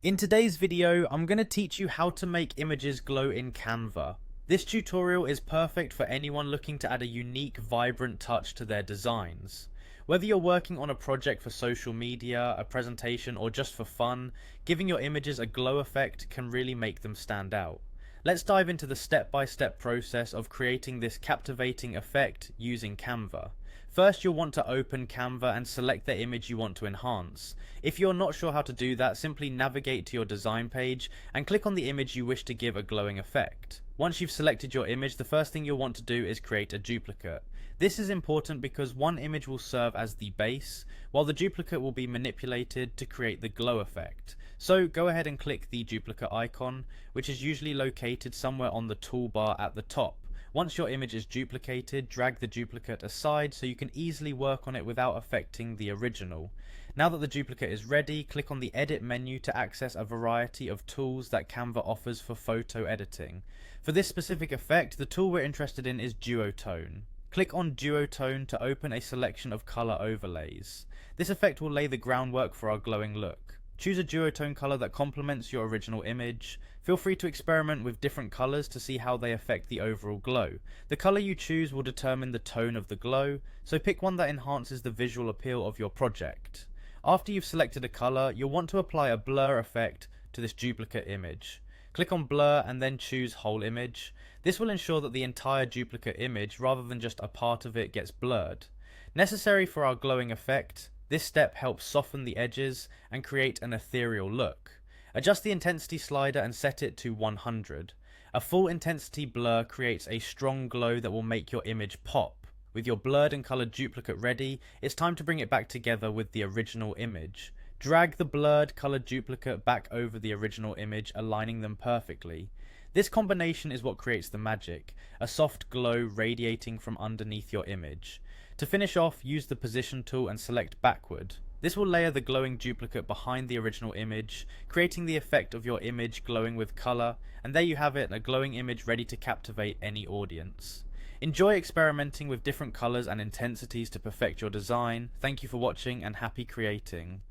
In today's video, I'm going to teach you how to make images glow in Canva. This tutorial is perfect for anyone looking to add a unique, vibrant touch to their designs. Whether you're working on a project for social media, a presentation, or just for fun, giving your images a glow effect can really make them stand out. Let's dive into the step-by-step process of creating this captivating effect using Canva. First, you'll want to open Canva and select the image you want to enhance. If you're not sure how to do that, simply navigate to your design page and click on the image you wish to give a glowing effect. Once you've selected your image, the first thing you'll want to do is create a duplicate. This is important because one image will serve as the base, while the duplicate will be manipulated to create the glow effect. So go ahead and click the duplicate icon, which is usually located somewhere on the toolbar at the top. Once your image is duplicated, drag the duplicate aside so you can easily work on it without affecting the original. Now that the duplicate is ready, click on the Edit menu to access a variety of tools that Canva offers for photo editing. For this specific effect, the tool we're interested in is Duotone. Click on Duotone to open a selection of color overlays. This effect will lay the groundwork for our glowing look. Choose a duotone color that complements your original image. Feel free to experiment with different colors to see how they affect the overall glow. The color you choose will determine the tone of the glow, so pick one that enhances the visual appeal of your project. After you've selected a color, you'll want to apply a blur effect to this duplicate image. Click on blur and then choose whole image. This will ensure that the entire duplicate image, rather than just a part of it, gets blurred. Necessary for our glowing effect, this step helps soften the edges and create an ethereal look. Adjust the intensity slider and set it to 100. A full intensity blur creates a strong glow that will make your image pop. With your blurred and colored duplicate ready, it's time to bring it back together with the original image. Drag the blurred colored duplicate back over the original image, aligning them perfectly. This combination is what creates the magic, a soft glow radiating from underneath your image. To finish off, use the position tool and select backward. This will layer the glowing duplicate behind the original image, creating the effect of your image glowing with color, and there you have it, a glowing image ready to captivate any audience. Enjoy experimenting with different colors and intensities to perfect your design. Thank you for watching and happy creating.